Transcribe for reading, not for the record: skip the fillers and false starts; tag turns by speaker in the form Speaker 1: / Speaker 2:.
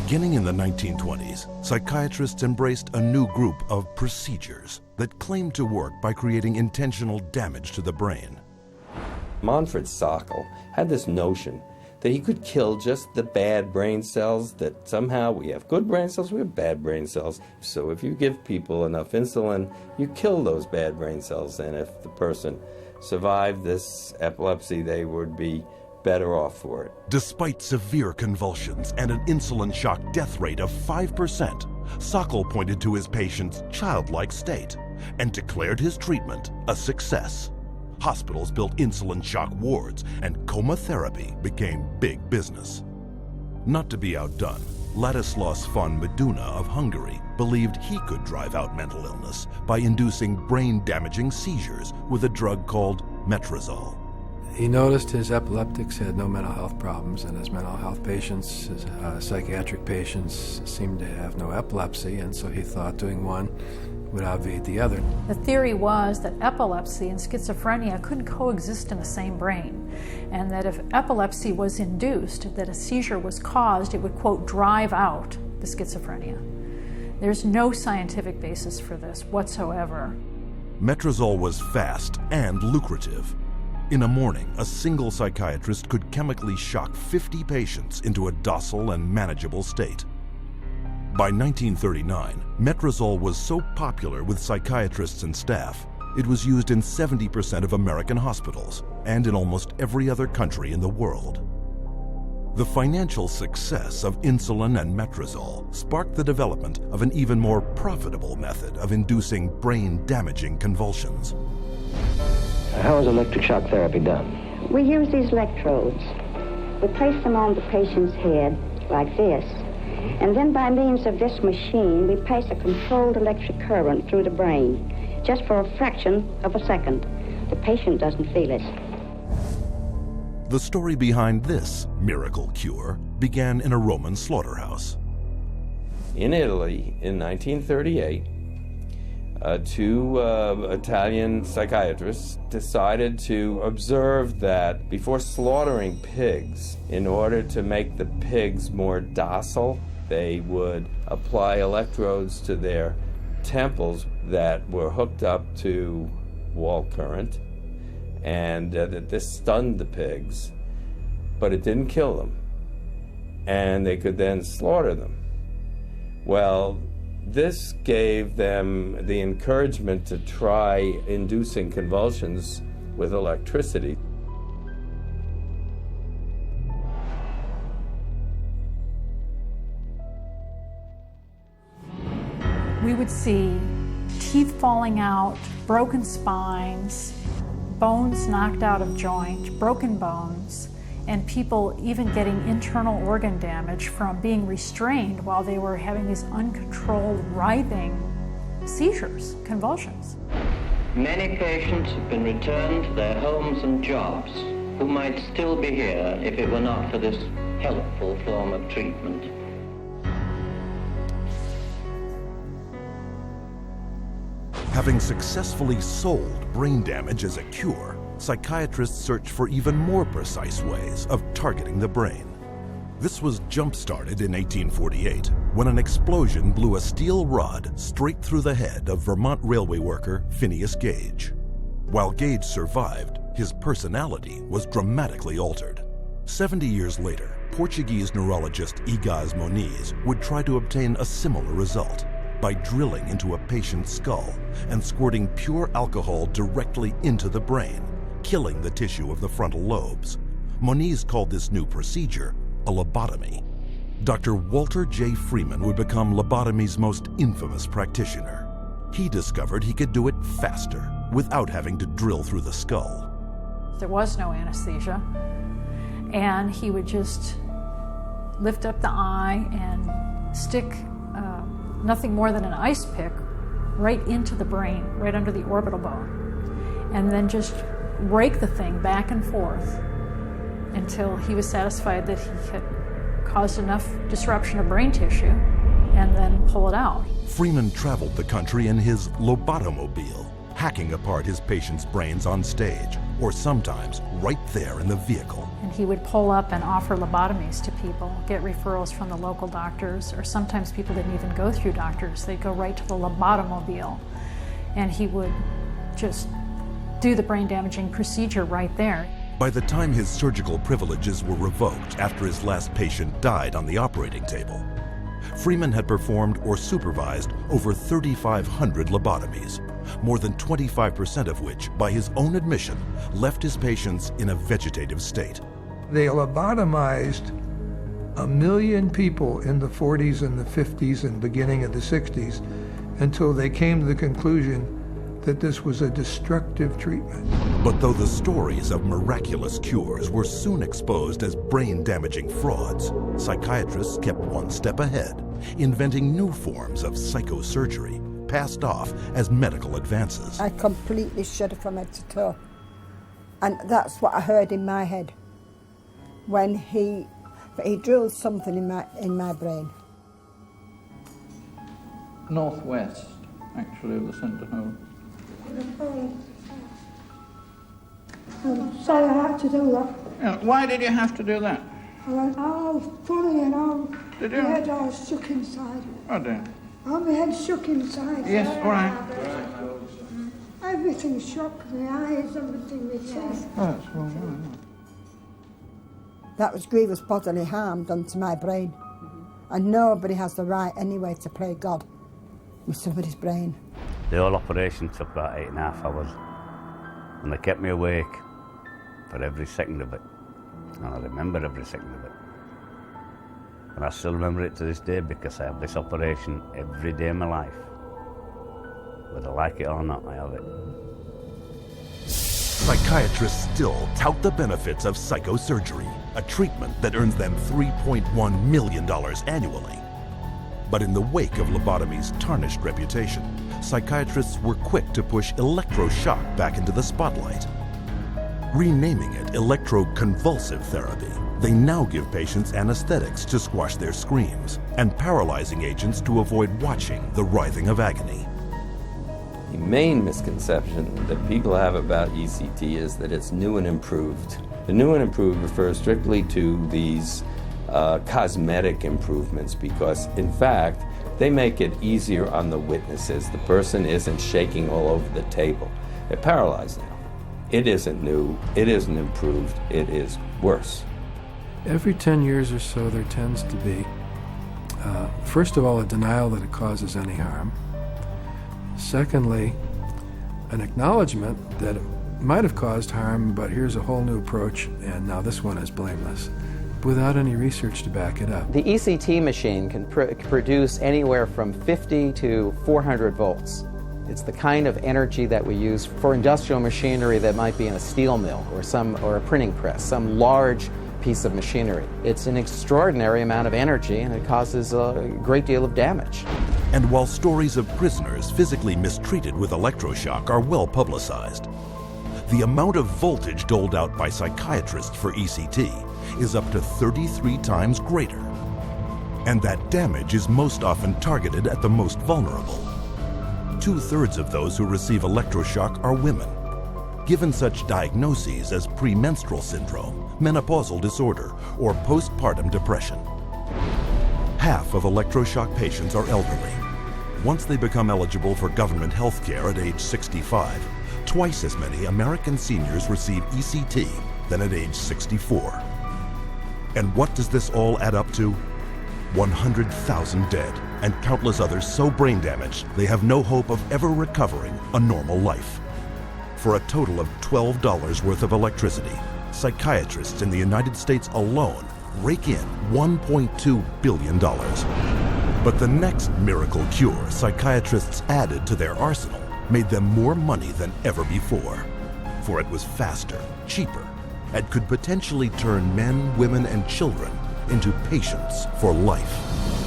Speaker 1: Beginning in the 1920s, psychiatrists embraced a new group of procedures that claimed to work by creating intentional damage to the brain.
Speaker 2: Manfred Sackel had this notion that he could kill just the bad brain cells, that somehow we have good brain cells, we have bad brain cells. So if you give people enough insulin, you kill those bad brain cells, and if the person survived this epilepsy, they would be better off for it.
Speaker 1: Despite severe convulsions and an insulin shock death rate of 5%, Sackel pointed to his patient's childlike state and declared his treatment a success. Hospitals built insulin shock wards, and coma therapy became big business. Not to be outdone, Ladislaus von Meduna of Hungary believed he could drive out mental illness by inducing brain-damaging seizures with a drug called metrazole.
Speaker 3: He noticed his epileptics had no mental health problems, and his mental health patients, his psychiatric patients, seemed to have no epilepsy, and so he thought doing one would obviate the other.
Speaker 4: The theory was that epilepsy and schizophrenia couldn't coexist in the same brain, and that if epilepsy was induced, that a seizure was caused, it would, quote, drive out the schizophrenia. There's no scientific basis for this whatsoever.
Speaker 1: Metrazole was fast and lucrative. In a morning, a single psychiatrist could chemically shock 50 patients into a docile and manageable state. By 1939, metrazole was so popular with psychiatrists and staff, it was used in 70% of American hospitals and in almost every other country in the world. The financial success of insulin and metrazole sparked the development of an even more profitable method of inducing brain-damaging convulsions.
Speaker 5: How is electric shock therapy done?
Speaker 6: We use these electrodes. We place them on the patient's head like this. And then by means of this machine, we pass a controlled electric current through the brain, just for a fraction of a second. The patient doesn't feel it.
Speaker 1: The story behind this miracle cure began in a Roman slaughterhouse.
Speaker 2: In Italy, in 1938, two Italian psychiatrists decided to observe that before slaughtering pigs, in order to make the pigs more docile, they would apply electrodes to their temples that were hooked up to wall current, and that this stunned the pigs, but it didn't kill them, and they could then slaughter them. Well, this gave them the encouragement to try inducing convulsions with electricity.
Speaker 4: We would see teeth falling out, broken spines, bones knocked out of joint, broken bones, and people even getting internal organ damage from being restrained while they were having these uncontrolled, writhing seizures, convulsions.
Speaker 5: Many patients have been returned to their homes and jobs who might still be here if it were not for this helpful form of treatment.
Speaker 1: Having successfully sold brain damage as a cure, psychiatrists searched for even more precise ways of targeting the brain. This was jump-started in 1848 when an explosion blew a steel rod straight through the head of Vermont railway worker Phineas Gage. While Gage survived, his personality was dramatically altered. 70 years later, Portuguese neurologist Egas Moniz would try to obtain a similar result by drilling into a patient's skull and squirting pure alcohol directly into the brain, killing the tissue of the frontal lobes. Moniz called this new procedure a lobotomy. Dr. Walter J. Freeman would become lobotomy's most infamous practitioner. He discovered he could do it faster without having to drill through the skull.
Speaker 4: There was no anesthesia, and he would just lift up the eye and stick nothing more than an ice pick right into the brain, right under the orbital bone, and then just rake the thing back and forth until he was satisfied that he had caused enough disruption of brain tissue, and then pull it out.
Speaker 1: Freeman traveled the country in his Lobotomobile, hacking apart his patients' brains on stage, or sometimes right there in the vehicle.
Speaker 4: And he would pull up and offer lobotomies to people, get referrals from the local doctors, or sometimes people didn't even go through doctors. They'd go right to the lobotomobile, and he would just do the brain-damaging procedure right there.
Speaker 1: By the time his surgical privileges were revoked after his last patient died on the operating table, Freeman had performed or supervised over 3,500 lobotomies, more than 25% of which, by his own admission, left his patients in a vegetative state.
Speaker 7: They lobotomized 1 million people in the 40s and the 50s and beginning of the 60s until they came to the conclusion that this was a destructive treatment.
Speaker 1: But though the stories of miraculous cures were soon exposed as brain-damaging frauds, psychiatrists kept one step ahead, inventing new forms of psychosurgery, passed off as medical advances.
Speaker 8: I completely shuddered from head to toe. And that's what I heard in my head when he drilled something in my brain.
Speaker 9: Northwest, actually, of the centre hole.
Speaker 10: I'm sorry I had to do that.
Speaker 9: Yeah, why did you have to do that?
Speaker 10: I went, oh, funny, and
Speaker 9: Did you?
Speaker 10: my head all shook inside.
Speaker 9: Oh dear.
Speaker 10: Oh, my head shook inside.
Speaker 9: Yes, all right.
Speaker 10: Everything shook, my eyes, everything, my teeth.
Speaker 9: Oh, that's wrong.
Speaker 8: That was grievous bodily harm done to my brain. And nobody has the right anyway to play God with somebody's brain.
Speaker 11: The whole operation took about 8.5 hours, and they kept me awake for every second of it. And I remember every second of it. And I still remember it to this day because I have this operation every day of my life. Whether I like it or not, I have it.
Speaker 1: Psychiatrists still tout the benefits of psychosurgery, a treatment that earns them $3.1 million annually. But in the wake of lobotomy's tarnished reputation, psychiatrists were quick to push electroshock back into the spotlight. Renaming it electroconvulsive therapy, they now give patients anesthetics to squash their screams and paralyzing agents to avoid watching the writhing of agony.
Speaker 2: The main misconception that people have about ECT is that it's new and improved. The new and improved refers strictly to these cosmetic improvements because, in fact, they make it easier on the witnesses. The person isn't shaking all over the table. They're paralyzed now. It isn't new, it isn't improved, it is worse.
Speaker 3: Every 10 years or so, there tends to be, first of all, a denial that it causes any harm. Secondly, an acknowledgement that it might have caused harm, but here's a whole new approach, and now this one is blameless, without any research to back it up.
Speaker 12: The ECT machine can produce anywhere from 50 to 400 volts. It's the kind of energy that we use for industrial machinery that might be in a steel mill or a printing press, some large piece of machinery. It's an extraordinary amount of energy, and it causes a great deal of damage.
Speaker 1: And while stories of prisoners physically mistreated with electroshock are well publicized, the amount of voltage doled out by psychiatrists for ECT is up to 33 times greater. And that damage is most often targeted at the most vulnerable. 2/3 of those who receive electroshock are women, given such diagnoses as premenstrual syndrome, menopausal disorder, or postpartum depression. Half of electroshock patients are elderly. Once they become eligible for government health care at age 65, twice as many American seniors receive ECT than at age 64. And what does this all add up to? 100,000 dead, and countless others so brain damaged they have no hope of ever recovering a normal life. For a total of $12 worth of electricity, psychiatrists in the United States alone rake in $1.2 billion. But the next miracle cure psychiatrists added to their arsenal made them more money than ever before. For it was faster, cheaper, and could potentially turn men, women, and children into patients for life.